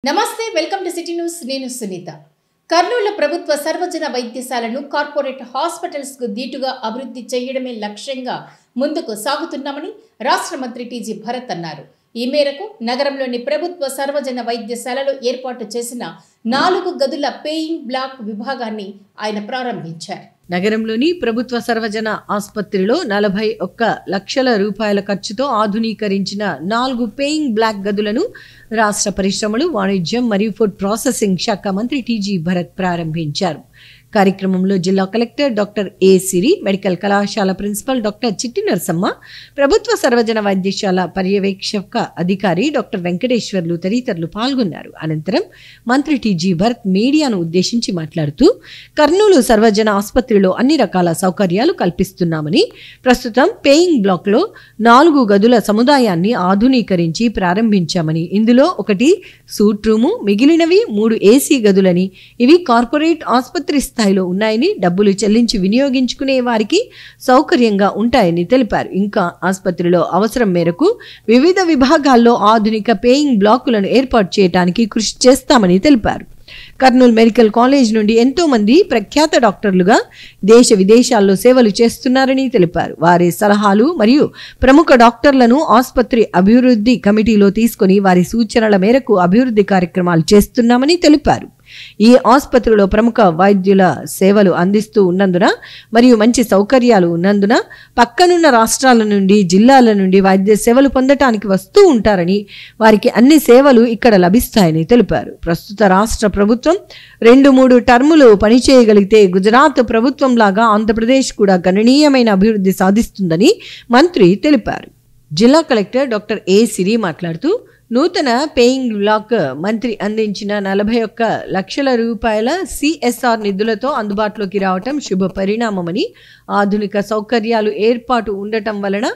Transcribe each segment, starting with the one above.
నమస్తే welcome to city news నేను సునీత కర్నూలు ప్రభుత్వ సర్వజన వైద్యశాలను కార్పొరేట్ హాస్పిటల్స్ కు దీటుగా అభివృద్ధి చేయడమే లక్ష్యంగా ముందుకు సాగుతున్నామని రాష్ట్ర మంత్రి టీజీ భరత్ అన్నారు ఈ మేరకు నగరంలోని ప్రభుత్వ సర్వజన వైద్యశాలలో ఏర్పాటు చేసిన 4 గదుల పేయింగ్ బ్లాక్ విభాగాన్ని ఆయన ప్రారంభించారు నగరంలోని ప్రభుత్వ సర్వజన ఆసుపత్రిలో 41 లక్షల రూపాయల ఖర్చుతో ఆధునీకరించిన 4 పేయింగ్ బ్లాక్ గదులను రాష్ట్ర పరిశ్రమలు వాణిజ్యం మరియు ఫుడ్ ప్రాసెసింగ్ శాఖ మంత్రి టీజీ భరత్ ప్రారంభించారు కార్యక్రమంలో జిల్లా కలెక్టర్ డాక్టర్ ఏ సిరి మెడికల్ కళాశాల ప్రిన్సిపల్ డాక్టర్ చిట్టి నరసమ్మ ప్రభుత్వ సర్వజన వైద్యశాల పర్యవేక్షక అధికారి డాక్టర్ వెంకటేశ్వర్లు తదితరులు పాల్గొన్నారు అనంతరం మంత్రి టీజీ భరత్ మీడియాను ఉద్దేశించి మాట్లాడుతూ కర్నూలు సర్వజన ఆసుపత్రిలో అన్ని రకాల సౌకర్యాలు కల్పిస్తున్నామని ప్రస్తుతం పేయింగ్ బ్లాక్లో 4 గదుల సముదాయాన్ని ఆధునీకరించి ప్రారంభించామని ఇందులో ఒకటి సూట్ రూము మిగిలినవి 3 ఏసీ గదులని ఇవి కార్పొరేట్ ఆసుపత్రి స్థాయిలో ఉన్నాయని డబ్బులు చెల్లించి వినియోగించుకునే వారికి సౌకర్యంగా ఉంటాయని తెలిపారు ఇంకా ఆసుపత్రిలో అవసరం మేరకు వివిధ విభాగాల్లో ఆధునిక పేయింగ్ బ్లాకులను ఏర్పాటు చేయడానికి కృషి చేస్తామని తెలిపారు కర్నూలు మెడికల్ కాలేజ్ నుండి ఎంతో మంది ప్రఖ్యాత డాక్టర్లుగా దేశ విదేశాల్లో సేవలు చేస్తున్నారని తెలిపారు వారి సలహాలు మరియు ప్రముఖ డాక్టర్లను ఆసుపత్రి అభివృద్ధి కమిటీలో తీసుకుని వారి సూచనల మేరకు అభివృద్ధి కార్యక్రమాలు చేస్తున్నామని తెలిపారు ఈ ఆసుపత్రిలో ప్రముఖ వైద్యుల సేవలు అందిస్తూ ఉన్నందున మరియు మంచి సౌకర్యాలు ఉన్నందున పక్కనున్న రాష్ట్రాల నుండి జిల్లాల నుండి వైద్య సేవలు పొందటానికి వస్తూ ఉంటారని వారికి అన్ని సేవలు ఇక్కడ లభిస్తాయని తెలిపారు ప్రస్తుత రాష్ట్ర ప్రభుత్వం 2-3 టర్ములు పనిచేయగలిగితే గుజరాత్ ప్రభుత్వం లాగా ఆంధ్రప్రదేశ్ కూడా గణనీయమైన అభివృద్ధి సాధిస్తుందని మంత్రి తెలిపారు జిల్లా కలెక్టర్ డాక్టర్ ఏ సిరి మాట్లాడుతూ నూతన పేయింగ్ బ్లాక్ మంత్రి అందించిన 41 లక్షల రూపాయల సిఎస్ఆర్ నిధులతో అందుబాటులోకి రావటం శుభ పరిణామమని ఆధునిక సౌకర్యాలు ఏర్పాటు ఉండటం వలన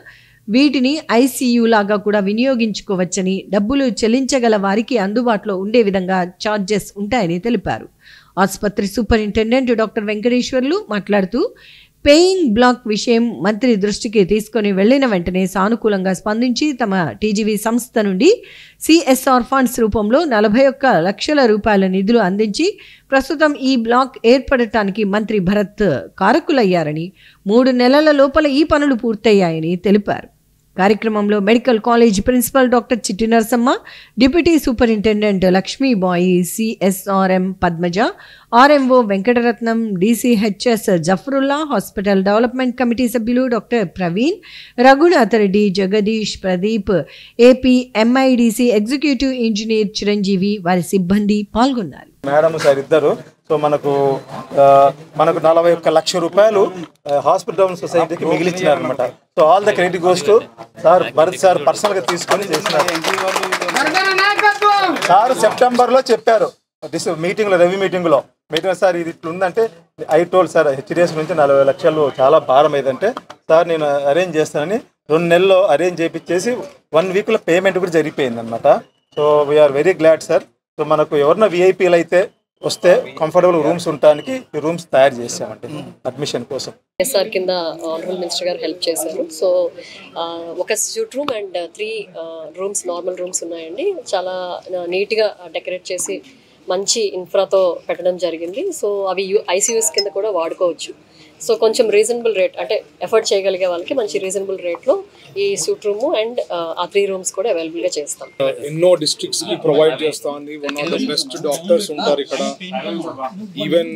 వీటిని ఐసీయూ లాగా కూడా వినియోగించుకోవచ్చని డబ్బులు చెల్లించగల వారికి అందుబాటులో ఉండే విధంగా ఛార్జెస్ ఉంటాయని తెలిపారు ఆసుపత్రి సూపరింటెండెంట్ డాక్టర్ వెంకటేశ్వర్లు మాట్లాడుతూ పేయింగ్ బ్లాక్ విషయం మంత్రి దృష్టికి తీసుకొని వెళ్లిన వెంటనే సానుకూలంగా స్పందించి తమ టీజీవీ సంస్థ నుండి సిఎస్ఆర్ ఫండ్స్ రూపంలో 41 లక్షల రూపాయల నిధులు అందించి ప్రస్తుతం ఈ బ్లాక్ ఏర్పడటానికి మంత్రి భరత్ కారకులయ్యారని 3 నెలల లోపల ఈ పనులు పూర్తయ్యాయని తెలిపారు కార్యక్రమంలో medical college principal doctor Chitti Narasamma deputy superintendent Lakshmibai CSRM Padmaja RMO Venkataratnam DCHS Zafarulla hospital development committee సభ్యులు doctor Praveen Raghunath Reddy Jagadish Pradeep AP MIDC executive engineer Chiranjeevi వారి సిబ్బంది పాల్గొన్నారు మేడం సార్ ఇద్దరు సో మనకు 41 లక్షల రూపాయలు హాస్పిటల్ సొసైటీకి మిగిలిచ్చినారు అనమాట so all the credit goes to sir Bharat sir personal గా తీసుకొని చేసినారు సార్ సెప్టెంబర్ లో చెప్పారు మీటింగ్ లో రవి మీటింగ్ లో సార్ ఇది ఇట్లా ఉందంటే ఐ టోల్డ్ సార్ హెచ్డిఎస్ నుంచి 40 లక్షలు చాలా భారం ఏదంటే సార్ నేను అరేంజ్ చేస్తానని 2 నెలల్లో అరేంజ్ చేయించేసి 1 వీక్ లో పేమెంట్ కూడా జరిగిపోయింది అనమాట so we are very glad sir so మనకు ఎవరన్నా విఐపీలు అయితే వస్తే కంఫర్టబుల్ రూమ్స్ ఉండడానికి ఈ రూమ్స్ తయారు చేసామండి అడ్మిషన్ కోసం ఎస్ఆర్ కింద ఆనరబుల్ మినిస్టర్ గారు హెల్ప్ చేశారు సో ఒక suite room and 3 rooms normal rooms ఉన్నాయండి చాలా నీట్గా డెకరేట్ చేసి మంచి ఇన్ఫ్రాతో పెట్టడం జరిగింది సో అవి ఐసీయూస్ కింద కూడా వాడుకోవచ్చు సో కొంచెం రీజనబుల్ రేట్ అంటే ఎఫర్ట్ చేయగలిగే వాళ్ళకి మంచి రీజనబుల్ రేట్లో ఈ సూట్ రూమ్ అండ్ ఆ 3 రూమ్స్ కూడా అవైలబుల్గా చేస్తాం ఎన్నో డిస్ట్రిక్ట్స్కి ప్రొవైడ్ చేస్తా ఉంది one of the best doctors ఉంటారు ఇక్కడ ఈవెన్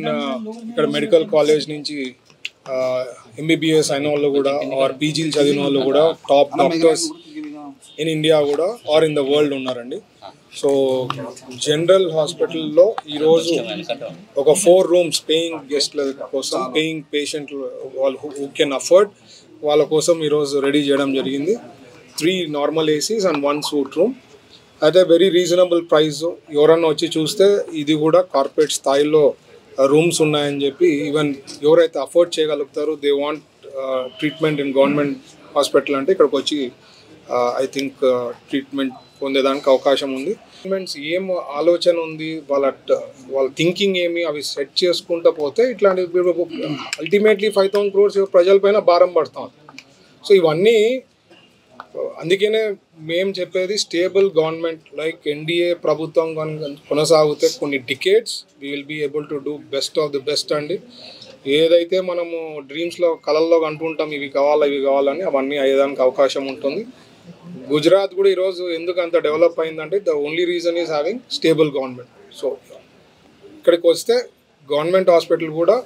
ఇక్కడ మెడికల్ కాలేజ్ నుంచి ఎంబీబీఎస్ అయిన వాళ్ళు కూడా ఆర్ పీజీలు చదివిన వాళ్ళు కూడా టాప్ డాక్టర్స్ ఇన్ ఇండియా కూడా ఆర్ ఇన్ ద వరల్డ్ ఉన్నారండి సో జనరల్ హాస్పిటల్లో ఈరోజు ఒక 4 రూమ్స్ పేయింగ్ గెస్ట్ల కోసం పేయింగ్ పేషెంట్ వాళ్ళు హూ కెన్ అఫోర్డ్ వాళ్ళ కోసం ఈరోజు రెడీ చేయడం జరిగింది 3 normal ACs and 1 suite room అదే వెరీ రీజనబుల్ ప్రైస్ ఎవరన్నా వచ్చి చూస్తే ఇది కూడా కార్పొరేట్ స్థాయిలో రూమ్స్ ఉన్నాయని చెప్పి ఈవెన్ ఎవరైతే అఫోర్డ్ చేయగలుగుతారో they want treatment in government hospital అంటే ఇక్కడికి వచ్చి ఐ థింక్ ట్రీట్మెంట్ పొందేదానికి అవకాశం ఉంది గవర్నమెంట్స్ ఏం ఆలోచన ఉంది వాళ్ళ థింకింగ్ ఏమి అవి సెట్ చేసుకుంటూ పోతే ఇట్లాంటి అల్టిమేట్లీ 5,000 crores ప్రజలపైన భారం పడతాం సో ఇవన్నీ అందుకనే మేము చెప్పేది స్టేబుల్ గవర్నమెంట్ లైక్ ఎన్డీఏ ప్రభుత్వం కొనసాగితే కొన్ని decades we will be able to do best of the best అండి. ఏదైతే మనము డ్రీమ్స్లో కళల్లో అంటుంటాం ఇవి కావాలని అవన్నీ అయ్యేదానికి అవకాశం ఉంటుంది. గుజరాత్ కూడా ఈరోజు ఎందుకు అంత డెవలప్ అయిందంటే the only reason is having stable government. So ఇక్కడికి వస్తే గవర్నమెంట్ హాస్పిటల్ కూడా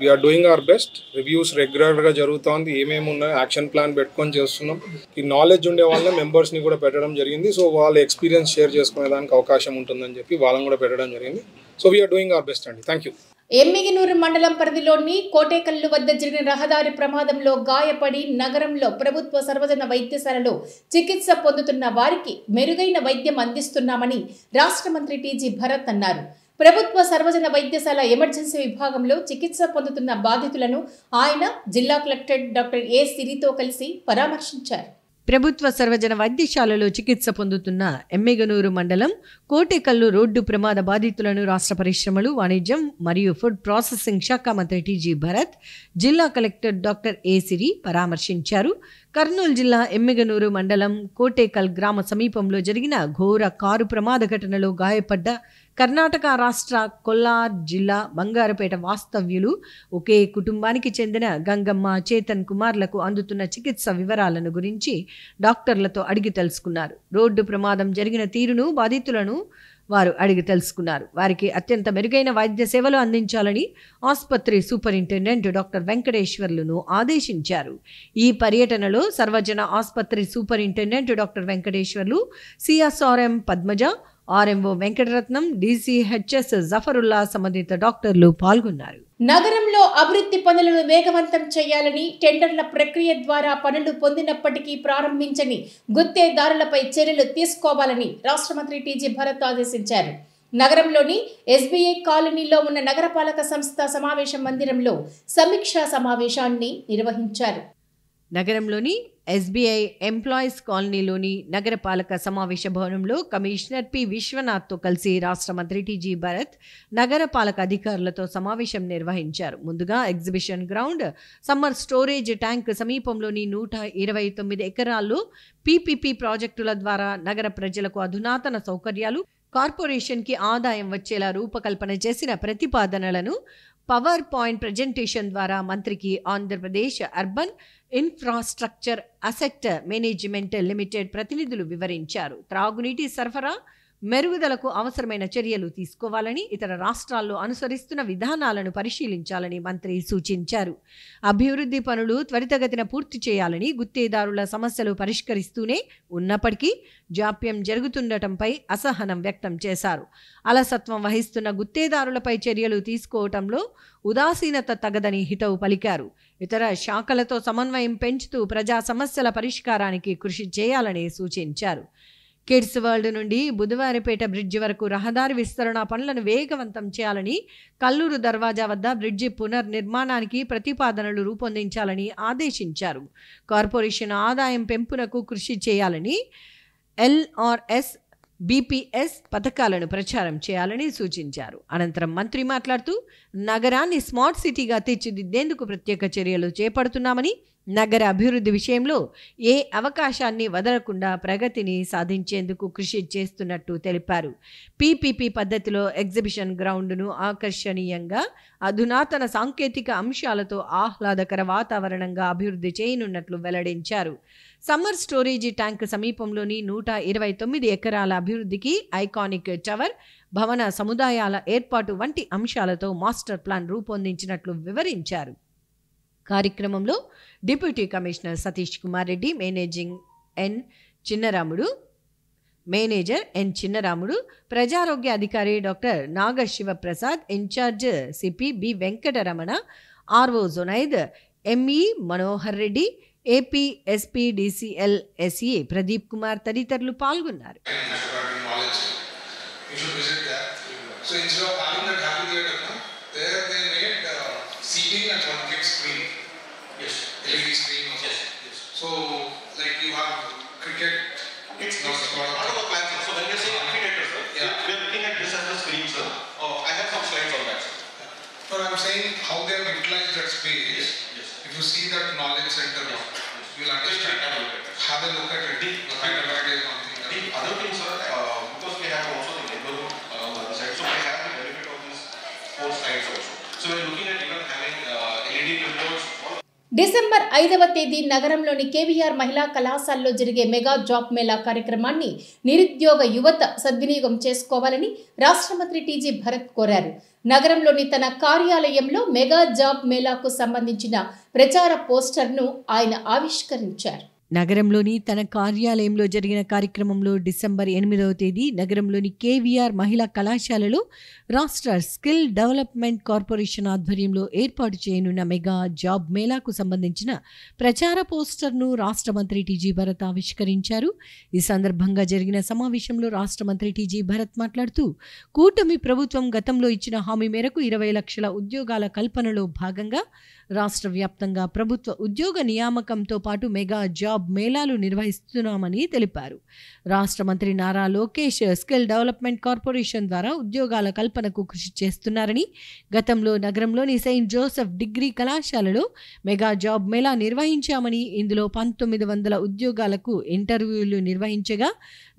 we are doing our best. Reviews రెగ్యులర్గా జరుగుతుంది, ఏమేమి ఉన్నాయో యాక్షన్ ప్లాన్ పెట్టుకొని చేస్తున్నాం. ఈ నాలెడ్జ్ ఉండే వాళ్ళ మెంబర్స్ని కూడా పెట్టడం జరిగింది. సో వాళ్ళ ఎక్స్పీరియన్స్ షేర్ చేసుకునే దానికి అవకాశం ఉంటుందని చెప్పి వాళ్ళని కూడా పెట్టడం జరిగింది. So we are doing our best అండి. Thank you. ఎమ్మిగనూరు మండలం పరిధిలోని కోటేకల్లు వద్ద జరిగిన రహదారి ప్రమాదంలో గాయపడి నగరంలో ప్రభుత్వ సర్వజన వైద్యశాలలో చికిత్స పొందుతున్న వారికి మెరుగైన వైద్యం అందిస్తున్నామని రాష్ట్ర మంత్రి టీజీ భరత్ అన్నారు. ప్రభుత్వ సర్వజన వైద్యశాల ఎమర్జెన్సీ విభాగంలో చికిత్స పొందుతున్న బాధితులను ఆయన జిల్లా కలెక్టర్ డాక్టర్ ఏ సిరితో కలిసి పరామర్శించారు. ప్రభుత్వ సర్వజన వైద్యశాలలో చికిత్స పొందుతున్న ఎమ్మిగనూరు మండలం కోటేకల్లు రోడ్డు ప్రమాద బాధితులను రాష్ట్ర పరిశ్రమలు, వాణిజ్యం మరియు ఫుడ్ ప్రాసెసింగ్ శాఖ మంత్రి టీజీ భరత్, జిల్లా కలెక్టర్ డాక్టర్ ఏ సిరి పరామర్శించారు. కర్నూలు జిల్లా ఎమ్మిగనూరు మండలం కోటేకల్ గ్రామ సమీపంలో జరిగిన ఘోర కారు ప్రమాద ఘటనలో గాయపడ్డ కర్ణాటక రాష్ట్ర కొల్లార్ జిల్లా బంగారపేట వాస్తవ్యులు ఒకే కుటుంబానికి చెందిన గంగమ్మ, చేతన్ కుమార్లకు అందుతున్న చికిత్స వివరాలను గురించి డాక్టర్లతో అడిగి తెలుసుకున్నారు. రోడ్డు ప్రమాదం జరిగిన తీరును బాధితులను వారు అడిగి తెలుసుకున్నారు. వారికి అత్యంత మెరుగైన వైద్య సేవలు అందించాలని ఆసుపత్రి సూపరింటెండెంట్ డాక్టర్ వెంకటేశ్వర్లను ఆదేశించారు. ఈ పర్యటనలో సర్వజన ఆసుపత్రి superintendent doctor Venkateswarlu, CSRM Padmaja, RMO Venkataratnam, DCHS Zafarulla సంబంధిత డాక్టర్లు పాల్గొన్నారు. నగరంలో అభివృద్ధి పనులను వేగవంతం చేయాలని, టెండర్ల ప్రక్రియ ద్వారా పనులు పొందినప్పటికీ ప్రారంభించని గుత్తేదారులపై చర్యలు తీసుకోవాలని రాష్ట్ర మంత్రి టీజీ భరత్ ఆదేశించారు. నగరంలోని ఎస్బీఐ కాలనీలో ఉన్న నగరపాలక సంస్థ సమావేశ మందిరంలో సమీక్షా సమావేశాన్ని నిర్వహించారు. నగరంలోని ఎస్బీఐ ఎంప్లాయీస్ కాలనీలోని నగరపాలక సమావేశ భవనంలో కమిషనర్ పి విశ్వనాథ్తో కలిసి రాష్ట్ర మంత్రి టీజీ భరత్ నగరపాలక అధికారులతో సమావేశం నిర్వహించారు. ముందుగా exhibition ground, summer storage tank సమీపంలోని 129 ఎకరాల్లో పీపీపీ ప్రాజెక్టుల ద్వారా నగర ప్రజలకు అధునాతన సౌకర్యాలు, కార్పొరేషన్కి ఆదాయం వచ్చేలా రూపకల్పన చేసిన ప్రతిపాదనలను పవర్ పాయింట్ ప్రజెంటేషన్ ద్వారా మంత్రికి Andhra Pradesh urban infrastructure asset management limited ప్రతినిధులు వివరించారు. త్రాగునీటి సరఫరా మెరుగుదలకు అవసరమైన చర్యలు తీసుకోవాలని, ఇతర రాష్ట్రాల్లో అనుసరిస్తున్న విధానాలను పరిశీలించాలని మంత్రి సూచించారు. అభివృద్ధి పనులు త్వరితగతిన పూర్తి చేయాలని, గుత్తేదారుల సమస్యలు పరిష్కరిస్తూనే ఉన్నప్పటికీ జాప్యం జరుగుతుండటంపై అసహనం వ్యక్తం చేశారు. అలసత్వం వహిస్తున్న గుత్తేదారులపై చర్యలు తీసుకోవటంలో ఉదాసీనత తగదని హితవు పలికారు. ఇతర శాఖలతో సమన్వయం పెంచుతూ ప్రజా సమస్యల పరిష్కారానికి కృషి చేయాలని సూచించారు. కిడ్స్ వరల్డ్ నుండి బుధవారిపేట బ్రిడ్జి వరకు రహదారి విస్తరణ పనులను వేగవంతం చేయాలని, కల్లూరు దర్వాజా వద్ద బ్రిడ్జి పునర్నిర్మాణానికి ప్రతిపాదనలు రూపొందించాలని ఆదేశించారు. కార్పొరేషన్ ఆదాయం పెంపునకు కృషి చేయాలని, ఎల్ఆర్ఎస్, బీపీఎస్ పథకాలను ప్రచారం చేయాలని సూచించారు. అనంతరం మంత్రి మాట్లాడుతూ నగరాన్ని స్మార్ట్ సిటీగా తీర్చిదిద్దేందుకు ప్రత్యేక చర్యలు చేపడుతున్నామని, నగర అభివృద్ధి విషయంలో ఏ అవకాశాన్ని వదలకుండా ప్రగతిని సాధించేందుకు కృషి చేస్తున్నట్టు తెలిపారు. పీపీపీ పద్ధతిలో ఎగ్జిబిషన్ గ్రౌండ్ను ఆకర్షణీయంగా, అధునాతన సాంకేతిక అంశాలతో ఆహ్లాదకర వాతావరణంగా అభివృద్ధి చేయనున్నట్లు వెల్లడించారు. సమ్మర్ స్టోరేజీ ట్యాంక్ సమీపంలోని 129 ఎకరాల అభివృద్ధికి ఐకానిక్ టవర్, భవన సముదాయాల ఏర్పాటు వంటి అంశాలతో మాస్టర్ ప్లాన్ రూపొందించినట్లు వివరించారు. కార్యక్రమంలో deputy commissioner Satish Kumar Reddy, manager N Chinnaramudu, ప్రజారోగ్య అధికారి doctor Nagasivaprasad, incharge CP B Venkataramana, RO Junaid, ME Manohar Reddy, AP SP DCL SE Pradeep Kumar తదితరులు పాల్గొన్నారు. LED screen also. Yes. So, like you have cricket. It's part of the plan. So when you're saying amphitheater, sir, yeah, we are looking at this as the screen, sir. Oh, I have some slides on that, sir. Yeah. But I'm saying how they have utilized that space. Yes. Yes. If you see that knowledge center, yes. You'll understand have a look at it. The other thing, sir, because we have also the neighborhood on the other side, so we have the benefit of this 4 sides also. So we are looking at even having LED billboards. December 5వ తేదీ నగరంలోని కేవీఆర్ మహిళా కళాశాలలో జరిగే mega job Mela కార్యక్రమాన్ని నిరుద్యోగ యువత సద్వినియోగం చేసుకోవాలని రాష్ట్ర మంత్రి టీజీ భరత్ కోరారు. నగరంలోని తన కార్యాలయంలో మెగా జాబ్ మేళాకు సంబంధించిన ప్రచార పోస్టర్ను ఆయన ఆవిష్కరించారు. నగరంలోని తన కార్యాలయంలో జరిగిన కార్యక్రమంలో డిసెంబర్ 8వ తేదీ నగరంలోని కేవీఆర్ మహిళా కళాశాలలో రాష్ట్ర స్కిల్ డెవలప్మెంట్ కార్పొరేషన్ ఆధ్వర్యంలో ఏర్పాటు చేయనున్న మెగా జాబ్ మేళాకు సంబంధించిన ప్రచార పోస్టర్ను రాష్ట్ర మంత్రి టీజీ భరత్ ఆవిష్కరించారు. ఈ సందర్భంగా జరిగిన సమావేశంలో రాష్ట్ర మంత్రి టీజీ భరత్ మాట్లాడుతూ కూటమి ప్రభుత్వం గతంలో ఇచ్చిన హామీ మేరకు 20 లక్షల ఉద్యోగాల కల్పనలో భాగంగా రాష్ట్ర వ్యాప్తంగా ప్రభుత్వ ఉద్యోగ నియామకంతో పాటు మెగా జాబ్ మేళాలు నిర్వహిస్తున్నామని తెలిపారు. రాష్ట్ర మంత్రి Nara Lokesh skill development corporation ద్వారా ఉద్యోగాల కల్పనకు కృషి చేస్తున్నారని, గతంలో నగరంలోని సెయింట్ జోసెఫ్ డిగ్రీ కళాశాలలో మెగా జాబ్ మేళా నిర్వహించామని, ఇందులో 1900 ఉద్యోగాలకు ఇంటర్వ్యూలు నిర్వహించగా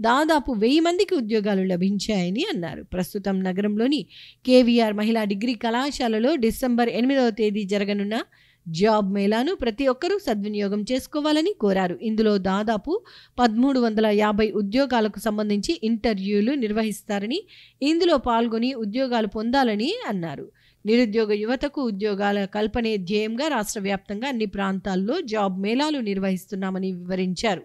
దాదాపు 1000 మందికి ఉద్యోగాలు లభించాయని అన్నారు. ప్రస్తుతం నగరంలోని కేవీఆర్ మహిళా డిగ్రీ కళాశాలలో డిసెంబర్ 8వ తేదీ జరగనున్న జాబ్ మేళాను ప్రతి ఒక్కరూ సద్వినియోగం చేసుకోవాలని కోరారు. ఇందులో దాదాపు 1350 ఉద్యోగాలకు సంబంధించి ఇంటర్వ్యూలు నిర్వహిస్తారని, ఇందులో పాల్గొని ఉద్యోగాలు పొందాలని అన్నారు. నిరుద్యోగ యువతకు ఉద్యోగాల కల్పనే ధ్యేయంగా రాష్ట్ర వ్యాప్తంగా అన్ని ప్రాంతాల్లో జాబ్ మేళాలు నిర్వహిస్తున్నామని వివరించారు.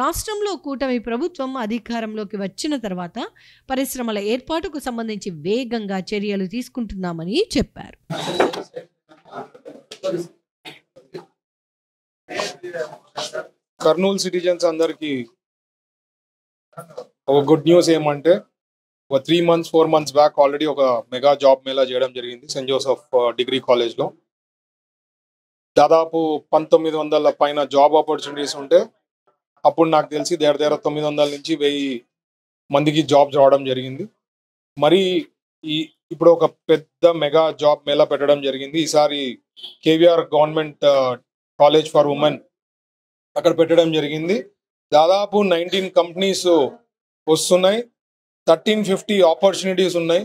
రాష్ట్రంలో కూటమి ప్రభుత్వం అధికారంలోకి వచ్చిన తర్వాత పరిశ్రమల ఏర్పాటుకు సంబంధించి వేగంగా చర్యలు తీసుకుంటున్నామని చెప్పారు. కర్నూలు సిటిజన్స్ అందరికి ఒక గుడ్ న్యూస్ ఏమంటే, ఒక 3 months 4 months బ్యాక్ ఆల్రెడీ ఒక మెగా జాబ్ మేళా చేయడం జరిగింది సెయింట్ జోసెఫ్ డిగ్రీ కాలేజ్లో. దాదాపు 1900 పైన జాబ్ ఆపర్చునిటీస్ ఉంటే అప్పుడు నాకు తెలిసి దగ్గర 900 నుంచి 1000 మందికి జాబ్స్ రావడం జరిగింది. మరి ఇప్పుడు ఒక పెద్ద మెగా జాబ్ మేళా పెట్టడం జరిగింది. ఈసారి KVR government college for women అక్కడ పెట్టడం జరిగింది. దాదాపు 19 కంపెనీస్ వస్తున్నాయి, 1350 ఆపర్చునిటీస్ ఉన్నాయి.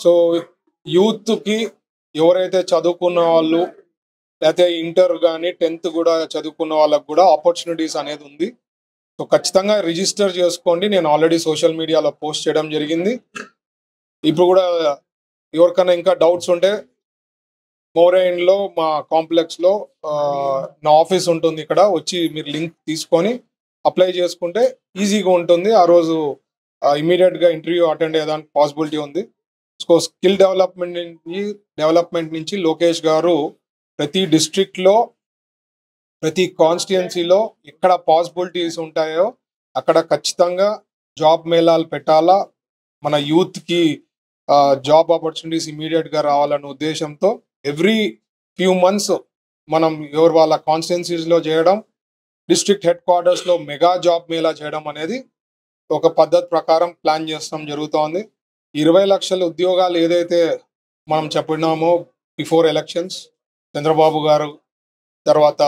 సో యూత్కి ఎవరైతే చదువుకున్న వాళ్ళు లేకపోతే ఇంటర్ కానీ 10th కూడా చదువుకున్న వాళ్ళకు కూడా ఆపర్చునిటీస్ అనేది ఉంది. సో ఖచ్చితంగా రిజిస్టర్ చేసుకోండి. నేను ఆల్రెడీ సోషల్ మీడియాలో పోస్ట్ చేయడం జరిగింది. ఇప్పుడు కూడా ఎవరికైనా ఇంకా డౌట్స్ ఉంటే మోరైన్లో మా కాంప్లెక్స్లో నా ఆఫీస్ ఉంటుంది, ఇక్కడ వచ్చి మీరు లింక్ తీసుకొని అప్లై చేసుకుంటే ఈజీగా ఉంటుంది. ఆ రోజు ఇమీడియట్గా ఇంటర్వ్యూ అటెండ్ అయ్యేదానికి పాసిబిలిటీ ఉంది. సో స్కిల్ డెవలప్మెంట్ నుంచి లోకేష్ గారు ప్రతి డిస్ట్రిక్ట్లో ప్రతి కాన్స్టిట్యుయెన్సీలో ఎక్కడ పాసిబిలిటీస్ ఉంటాయో అక్కడ ఖచ్చితంగా జాబ్ మేళాలు పెట్టాలా, మన యూత్కి జాబ్ ఆపర్చునిటీస్ ఇమీడియట్గా రావాలన్న ఉద్దేశంతో ఎవ్రీ ఫ్యూ మంత్స్ మనం ఎవరు వాళ్ళ కాన్స్టిట్యుయెన్సీస్లో చేయడం, డిస్ట్రిక్ట్ హెడ్ క్వార్టర్స్లో మెగా జాబ్ మేళా చేయడం అనేది ఒక పద్ధతి ప్రకారం ప్లాన్ చేస్తాం జరుగుతోంది. 20 లక్షల ఉద్యోగాలు ఏదైతే మనం చెప్పినామో బిఫోర్ ఎలక్షన్స్ చంద్రబాబు గారు తర్వాత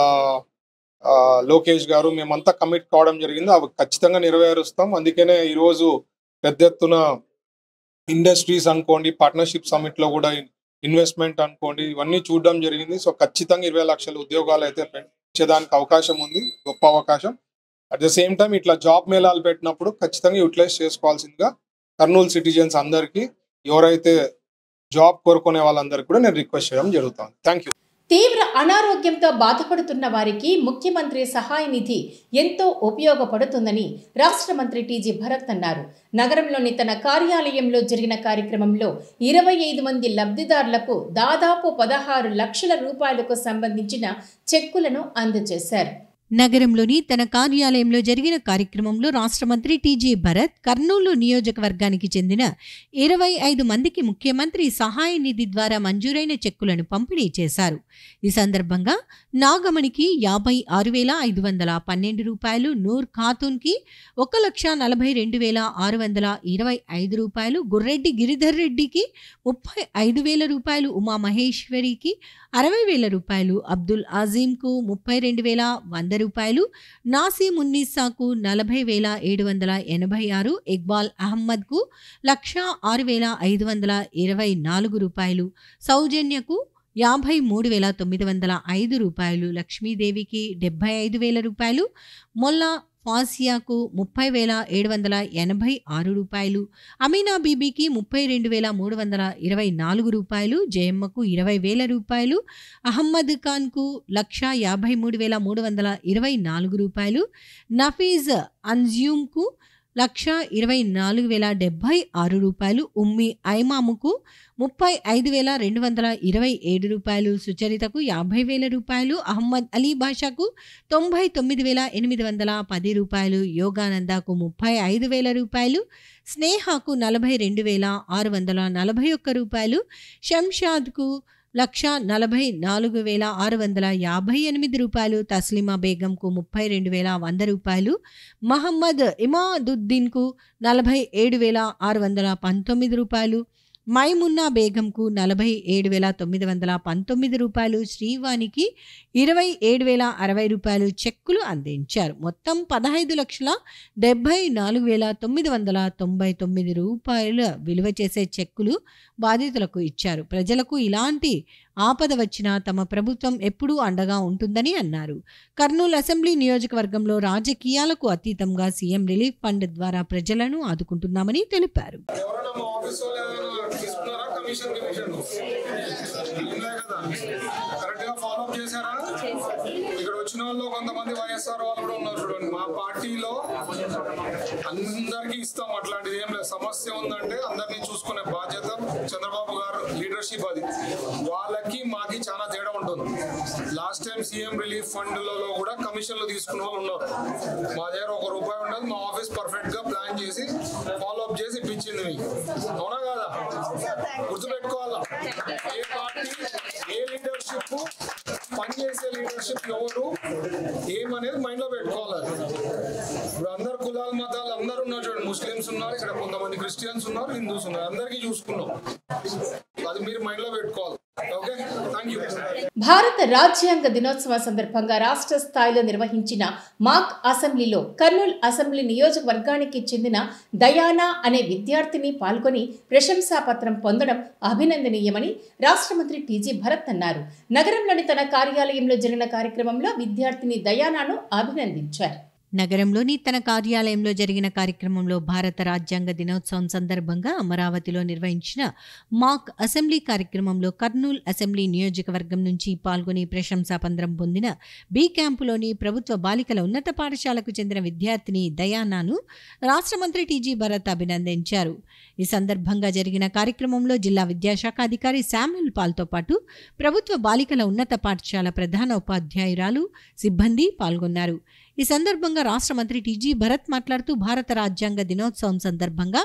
లోకేష్ గారు మేమంతా కమిట్ కావడం జరిగింది. అవి ఖచ్చితంగా నెరవేరుస్తాం. అందుకనే ఈరోజు పెద్ద ఎత్తున ఇండస్ట్రీస్ అనుకోండి, పార్ట్నర్షిప్ సమిట్లో కూడా ఇన్వెస్ట్మెంట్ అనుకోండి, ఇవన్నీ చూడడం జరిగింది. సో ఖచ్చితంగా 20 లక్షల ఉద్యోగాలు అయితే పెంచేదానికి అవకాశం ఉంది, గొప్ప అవకాశం. అట్ ద సేమ్ టైం ఇట్లా జాబ్ మేళాలు పెట్టినప్పుడు ఖచ్చితంగా యూటిలైజ్ చేసుకోవాల్సిందిగా కర్నూలు సిటిజన్స్ అందరికీ, ఎవరైతే జాబ్ కోరుకునే వాళ్ళందరికీ కూడా నేను రిక్వెస్ట్ చేయడం జరుగుతుంది. Thank you. తీవ్ర అనారోగ్యంతో బాధపడుతున్న వారికి ముఖ్యమంత్రి సహాయ నిధి ఎంతో ఉపయోగపడుతుందని రాష్ట్ర మంత్రి టీజీ భరత్ అన్నారు. నగరంలోని తన కార్యాలయంలో జరిగిన కార్యక్రమంలో 25 మంది లబ్ధిదారులకు దాదాపు 16 లక్షల రూపాయలకు సంబంధించిన చెక్కులను అందజేశారు. నగరంలోని తన కార్యాలయంలో జరిగిన కార్యక్రమంలో రాష్ట్ర మంత్రి టీజీ భరత్ కర్నూలు నియోజకవర్గానికి చెందిన 25 మందికి ముఖ్యమంత్రి సహాయ నిధి ద్వారా మంజూరైన చెక్కులను పంపిణీ చేశారు. ఈ సందర్భంగా నాగమణికి 56,512 రూపాయలు, నూర్ ఖాతూన్కి 1,42,625 రూపాయలు, గుర్రెడ్డి గిరిధర్ రెడ్డికి 35,000 రూపాయలు, ఉమామహేశ్వరికి 60,000 రూపాయలు, అబ్దుల్ అజీంకు 32,100 రూపాయలు, నాసీమున్నీసాకు 40,786, ఇక్బాల్ అహ్మద్కు 1,06,524 రూపాయలు, సౌజన్యకు 53,905 రూపాయలు, లక్ష్మీదేవికి 75,000 రూపాయలు, మొల్లా ఫాసియాకు 30,786 రూపాయలు, అమీనా బీబీకి 32,324 రూపాయలు, జయమ్మకు 20,000 రూపాయలు, అహ్మద్ ఖాన్కు 1,53,324 రూపాయలు, నఫీజ్ అన్జ్యూమ్కు 1,24,076 రూపాయలు, ఉమ్మి ఐమాముకు 35,227 రూపాయలు, సుచరితకు 50,000 రూపాయలు, అహ్మద్ అలీ బాషాకు 99,810 రూపాయలు, యోగానందకు 35,000 రూపాయలు, స్నేహకు 42,641 రూపాయలు, షంషాద్కు 1,44,658 రూపాయలు, తస్లిమా బేగంకు 32,100 రూపాయలు, మహమ్మద్ ఇమాదుద్దీన్కు 47,619 రూపాయలు, మైమున్నా బేగంకు 47,919 రూపాయలు, శ్రీవాణికి 27,060 రూపాయలు చెక్కులు అందించారు. మొత్తం 15,74,999 రూపాయల విలువ చేసే చెక్కులు బాధితులకు ఇచ్చారు. ప్రజలకు ఇలాంటి ఆపద వచ్చినా తమ ప్రభుత్వం ఎప్పుడూ అండగా ఉంటుందని అన్నారు. కర్నూలు అసెంబ్లీ నియోజకవర్గంలో రాజకీయాలకు అతీతంగా సీఎం రిలీఫ్ ఫండ్ ద్వారా ప్రజలను ఆదుకుంటున్నామని తెలిపారు. ఇక్కడ వచ్చిన వాళ్ళు కొంతమంది వైఎస్ఆర్ వాళ్ళు కూడా ఉన్నారు చూడండి. మా పార్టీలో అందరికీ ఇస్తాం, అట్లాంటిది ఏం లేదు. సమస్య ఉందంటే అందరినీ చూసుకునే బాధ్యత చంద్రబాబు గారు లీడర్షిప్ అది. వాళ్ళకి మాకి చాలా తేడా ఉంటుంది. Last time CM relief fund లలో కూడా కమిషన్లు తీసుకున్న వాళ్ళు ఉన్నారు. మా దగ్గర ₹1 ఉండదు. మా ఆఫీస్ పర్ఫెక్ట్ గా ప్లాన్ చేసి ఫాలో అప్ చేసి ఇప్పించింది మీకు. అవునా కాదా? గుర్తుపెట్టుకోవాలా. ఏ పార్టీ ఏ లీడర్షిప్ పనిచేసే లీడర్షిప్ ఎవరు ఏమనేది మైండ్ లో పెట్టుకోవాలి. ఇప్పుడు అందరు కులాల మతాలు అందరు ఉన్నారు చూడండి. ముస్లిమ్స్ ఉన్నారు, ఇక్కడ కొంతమంది క్రిస్టియన్స్ ఉన్నారు, హిందూస్ ఉన్నారు. అందరికీ చూసుకున్నాం. అది మీరు మైండ్ లో పెట్టుకోవాలి. Okay, thank you. భారత రాజ్యాంగ దినోత్సవ సందర్భంగా రాష్ట్ర స్థాయిలో నిర్వహించిన మాక్ అసెంబ్లీలో కర్నూలు అసెంబ్లీ నియోజకవర్గానికి చెందిన దయానా అనే విద్యార్థిని పాల్గొని ప్రశంసాపత్రం పొందడం అభినందనీయమని రాష్ట్ర మంత్రి టీజీ భరత్ అన్నారు. నగరంలోని తన కార్యాలయంలో జరిగిన కార్యక్రమంలో విద్యార్థిని దయానాను అభినందించారు. నగరంలోని తన కార్యాలయంలో జరిగిన కార్యక్రమంలో భారత రాజ్యాంగ దినోత్సవం సందర్భంగా అమరావతిలో నిర్వహించిన మాక్ అసెంబ్లీ కార్యక్రమంలో కర్నూలు అసెంబ్లీ నియోజకవర్గం నుంచి పాల్గొని ప్రశంసాపత్రం పొందిన బి క్యాంపులోని ప్రభుత్వ బాలికల ఉన్నత పాఠశాలకు చెందిన విద్యార్థిని దయానాను రాష్ట్ర మంత్రి టీజీ భరత్ అభినందించారు. ఈ సందర్భంగా జరిగిన కార్యక్రమంలో జిల్లా విద్యాశాఖ అధికారి శామ్యుల్ పాల్తో పాటు ప్రభుత్వ బాలికల ఉన్నత పాఠశాల ప్రధాన ఉపాధ్యాయురాలు, సిబ్బంది పాల్గొన్నారు. ఈ సందర్భంగా రాష్ట్ర మంత్రి టీజీ భరత్ మాట్లాడుతూ భారత రాజ్యాంగ దినోత్సవం సందర్భంగా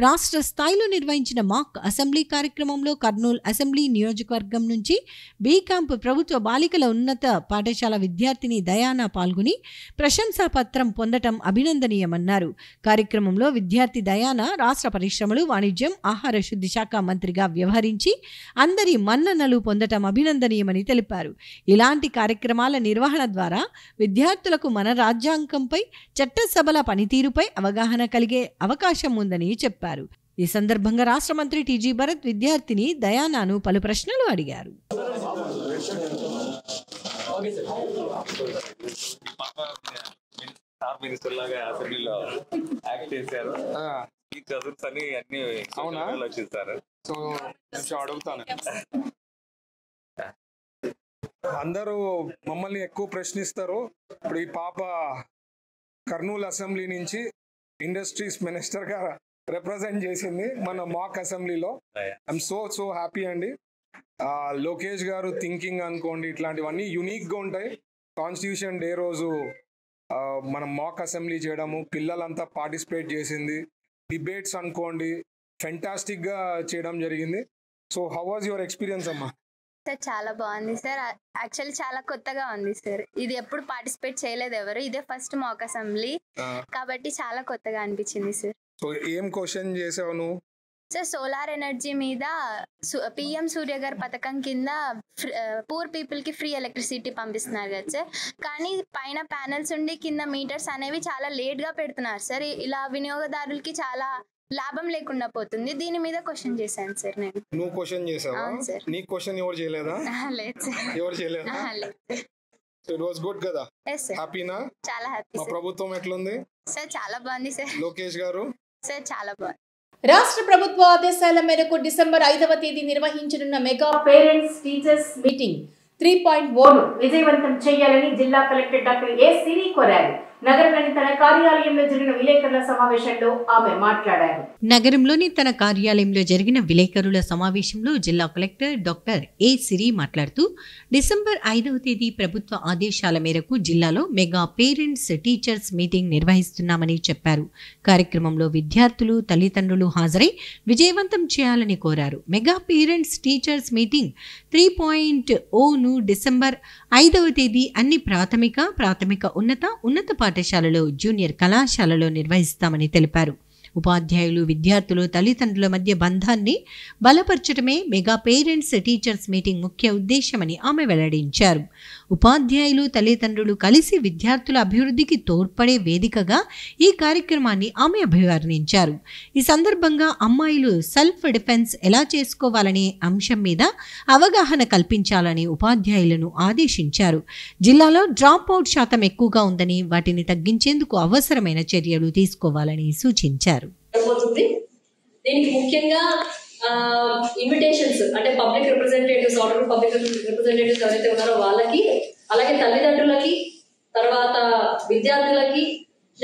రాష్ట్ర స్థాయిలో నిర్వహించిన మాక్ అసెంబ్లీ కార్యక్రమంలో కర్నూలు అసెంబ్లీ నియోజకవర్గం నుంచి బి క్యాంప్ ప్రభుత్వ బాలికల ఉన్నత పాఠశాల విద్యార్థిని దయానా పాల్గొని ప్రశంసాపత్రం పొందటం అభినందనీయమన్నారు. కార్యక్రమంలో విద్యార్థి దయానా రాష్ట్ర పరిశ్రమలు, వాణిజ్యం, ఆహార శుద్ధి శాఖ మంత్రిగా వ్యవహరించి అందరి మన్ననలు పొందటం అభినందనీయమని తెలిపారు. ఇలాంటి కార్యక్రమాల నిర్వహణ ద్వారా విద్యార్థులకు మన రాజ్యాంగంపై, చట్టసభల పనితీరుపై అవగాహన కలిగే అవకాశం ఉందని చెప్పారు. ఈ సందర్భంగా రాష్ట్ర మంత్రి టీజీ భరత్ విద్యార్థిని దయానాను పలు ప్రశ్నలు అడిగారు. అడుగుతాను. అందరూ మమ్మల్ని ఎక్కువ ప్రశ్నిస్తారు. ఇప్పుడు ఈ పాప కర్నూలు అసెంబ్లీ నుంచి ఇండస్ట్రీస్ మినిస్టర్ గా రిప్రజెంట్ చేసింది మన మాక్ అసెంబ్లీలో. ఐఎమ్ సో హ్యాపీ అండి. లోకేష్ గారు థింకింగ్ అనుకోండి, ఇట్లాంటివన్నీ యూనిక్ గా ఉంటాయి. కాన్స్టిట్యూషన్ డే రోజు మనం మాక్ అసెంబ్లీ చేయడము, పిల్లలంతా పార్టిసిపేట్ చేసింది, డిబేట్స్ అనుకోండి, ఫెంటాస్టిక్ గా చేయడం జరిగింది. So how was your experience అమ్మా? చాలా బాగుంది సార్. యాక్చువల్లీ చాలా కొత్తగా ఉంది సార్. ఇది ఎప్పుడు పార్టిసిపేట్ చేయలేదు ఎవరు. ఇదే ఫస్ట్ మాక్ అసెంబ్లీ కాబట్టి చాలా కొత్తగా అనిపించింది సార్. సో ఏం క్వశ్చన్ చేసావు నువ్వు? సార్ సోలార్ ఎనర్జీ మీద పిఎం సూర్య గారి పథకం కింద పూర్ పీపుల్కి ఫ్రీ ఎలక్ట్రిసిటీ పంపిస్తున్నారు కదా సార్. కానీ పైన ప్యానెల్స్ ఉండి కింద మీటర్స్ అనేవి చాలా లేట్గా పెడుతున్నారు సార్. ఇలా వినియోగదారులకి చాలా లాభం లేకుండా పోతుంది. దీని మీద క్వశ్చన్ చేశాను సార్ నేను. నువ్వు క్వశ్చన్ చేసావా? సార్. నీ క్వశ్చన్ ఎవరు చేయలేదా? లేదు సార్. ఎవరు చేయలేదా? లేదు. సో ఇట్ వాస్ గుడ్ కదా? హ్యాపీనా? చాలా హ్యాపీ. మా ప్రభుత్వం ఎట్లుంది సార్? చాలా బాగుంది సార్. లోకేష్ గారు సార్ చాలా బాగుంది. రాష్ట్ర ప్రభుత్వ ఆదేశాల మేరకు డిసెంబర్ 5వ తేదీ నిర్వహించనున్న మెగా పేరెంట్స్ టీచర్స్ మీటింగ్ 3.0ను విజయవంతం చేయాలని జిల్లా కలెక్టర్ డాక్టర్ ఏ సిరి కోరారు. నగరంలోని తన కార్యాలయంలో జరిగిన విలేకరుల సమావేశంలో ఆమె మాట్లాడారు. నగరంలోని తన కార్యాలయంలో జరిగిన విలేకరుల సమావేశంలో జిల్లా కలెక్టర్ డాక్టర్ ఏ సిరి మాట్లాడుతూ డిసెంబర్ 5వ తేదీ ప్రభుత్వ ఆదేశాల మేరకు జిల్లాలో మెగా పేరెంట్స్ టీచర్స్ మీటింగ్ నిర్వహిస్తున్నామని చెప్పారు. కార్యక్రమంలో విద్యార్థులు తల్లిదండ్రులు హాజరై విజయవంతం చేయాలని కోరారు. మెగా పేరెంట్స్ టీచర్స్ మీటింగ్ 3.0ను డిసెంబర్ 5వ తేదీ అన్ని ప్రాథమిక ఉన్నత పాఠశాలలో జూనియర్ కళాశాలలో నిర్వహిస్తామని తెలిపారు. ఉపాధ్యాయులు విద్యార్థులు తల్లిదండ్రుల మధ్య బంధాన్ని బలపరచడమే మెగా పేరెంట్స్ టీచర్స్ మీటింగ్ ముఖ్య ఉద్దేశమని ఆమె వెల్లడించారు. ఉపాధ్యాయులు తల్లిదండ్రులు కలిసి విద్యార్థుల అభివృద్ధికి తోడ్పడే వేదికగా ఈ కార్యక్రమాన్ని ఆమె అభివర్ణించారు. ఈ సందర్భంగా అమ్మాయిలు సెల్ఫ్ డిఫెన్స్ ఎలా చేసుకోవాలనే అంశం మీద అవగాహన కల్పించాలని ఉపాధ్యాయులను ఆదేశించారు. జిల్లాలో డ్రాప్ అవుట్ శాతం ఎక్కువగా ఉందని వాటిని తగ్గించేందుకు అవసరమైన చర్యలు తీసుకోవాలని సూచించారు. దీనికి ముఖ్యంగా ఇన్విటేషన్స్ అంటే public representatives honourable public representatives ఎవరైతే ఉన్నారో వాళ్ళకి, అలాగే తల్లిదండ్రులకి, తర్వాత విద్యార్థులకి,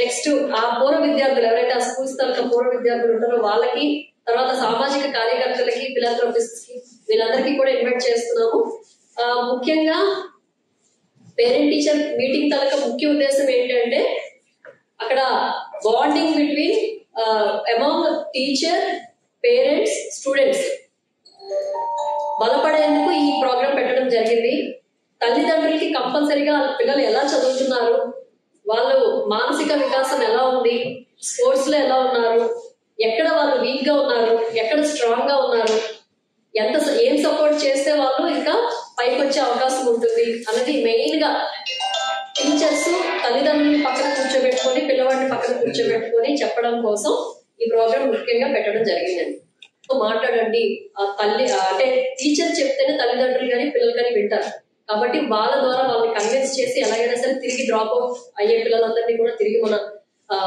నెక్స్ట్ ఆ పూర్వ విద్యార్థులు ఎవరైతే ఆ స్కూల్స్ తరఫున పూర్వ విద్యార్థులు ఉంటారో వాళ్ళకి, తర్వాత సామాజిక కార్యకర్తలకి, ఫిలాంథ్రపిస్ట్స్ కి, వీళ్ళందరికీ కూడా ఇన్వైట్ చేస్తున్నాము. ముఖ్యంగా పేరెంట్ టీచర్ మీటింగ్ తలక ముఖ్య ఉద్దేశం ఏంటంటే అక్కడ bonding between among teacher, parents, students బలపడేందుకు ఈ ప్రోగ్రామ్ పెట్టడం జరిగింది. తల్లిదండ్రులకి కంపల్సరీగా పిల్లలు ఎలా చదువుతున్నారు, వాళ్ళు మానసిక వికాసం ఎలా ఉంది, స్పోర్ట్స్ లో ఎలా ఉన్నారు, ఎక్కడ వాళ్ళు వీక్ గా ఉన్నారు, ఎక్కడ స్ట్రాంగ్ గా ఉన్నారు, ఏం సపోర్ట్ చేస్తే వాళ్ళు ఇంకా పైకి వచ్చే అవకాశం ఉంటుంది అన్నది మెయిన్ గా టీచర్స్ తల్లిదండ్రులని పక్కన కూర్చోబెట్టుకొని పిల్లవాడిని పక్కన కూర్చోబెట్టుకొని చెప్పడం కోసం ఈ ప్రోగ్రామ్ ముఖ్యంగా పెట్టడం జరిగిందండి. మాట్లాడండి, తల్లి అంటే టీచర్ చెప్తేనే తల్లిదండ్రులు కానీ పిల్లలు కానీ వింటారు. కాబట్టి వాళ్ళ ద్వారా వాళ్ళని కన్విన్స్ చేసి ఎలాగైనా సరే తిరిగి డ్రాప్ అవుట్ అయ్యే పిల్లలందరినీ కూడా తిరిగి మన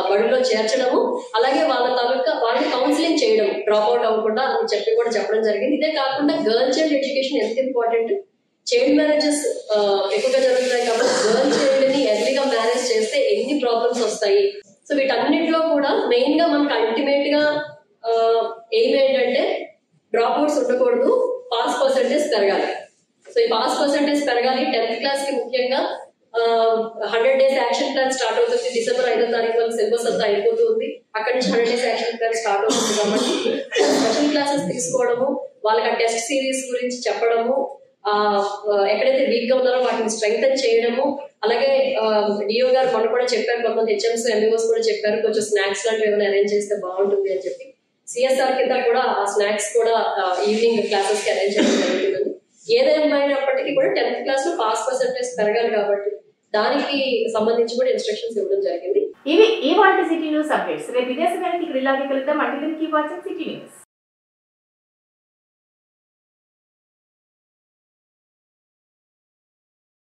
బడిలో చేర్చడము, అలాగే వాళ్ళని కౌన్సిలింగ్ చేయడం డ్రాప్ అవుట్ అవ్వకుండా అని చెప్పి కూడా చెప్పడం జరిగింది. ఇదే కాకుండా గర్ల్ చైల్డ్ ఎడ్యుకేషన్ ఎంత ఇంపార్టెంట్, చైల్డ్ మ్యారేజెస్ ఎక్కువగా జరుగుతున్నాయి కాబట్టి గర్ల్ చైల్డ్ ని ఎర్లీగా మ్యారేజ్ చేస్తే ఎన్ని ప్రాబ్లమ్స్ వస్తాయి. సో వీటన్నిటిలో కూడా మెయిన్ గా మనకు అల్టిమేట్ గా ఎయిమ్ ఏంటంటే డ్రాప్ అవుట్స్ ఉండకూడదు, పాస్ పర్సెంటేజ్ పెరగాలి. సో ఈ పాస్ పర్సెంటేజ్ పెరగాలి. 10th క్లాస్ కి ముఖ్యంగా 100 days యాక్షన్ ప్లాన్ స్టార్ట్ అవుతుంది. డిసెంబర్ 5వ తారీఖు వరకు సిలబస్ అంతా అయిపోతుంది. అక్కడి నుంచి 100 days యాక్షన్ ప్లాన్ స్టార్ట్ అవుతుంది. కాబట్టి స్పెషల్ క్లాసెస్ తీసుకోవడము, వాళ్ళకి ఆ టెస్ట్ సిరీస్ గురించి చెప్పడము, ఎక్కడైతే వీక్ గా ఉన్నారో వాటిని స్ట్రెంగ్తన్ చేయడము, అలాగే డిఓ గారు మొన్న కూడా చెప్పారు, కొంతమంది హెచ్ఎంస్ ఎంబీఓస్ కూడా చెప్పారు కొంచెం స్నాక్స్ లాంటివి ఏమైనా అరేంజ్ చేస్తే బాగుంటుంది అని చెప్పి సిఎస్ఆర్ కింద కూడా ఆ స్నాక్స్ కూడా ఈవినింగ్ క్లాసెస్ కి అరేంజ్ చేయడం జరుగుతుందని. ఏదేమైనప్పటికీ కూడా 10th క్లాస్ లో పాస్ పర్సెంటేజ్ పెరగాలి కాబట్టి దానికి సంబంధించి కూడా ఇన్స్ట్రక్షన్స్ ఇవ్వడం జరిగింది. ఇవి ఇవాల్టి సిటీ న్యూస్ అప్డేట్స్. రేపు ఇదే సమయానికి ఇలాగే కలుద్దాం. అంటే కీప్ వాచింగ్ సిటీ న్యూస్.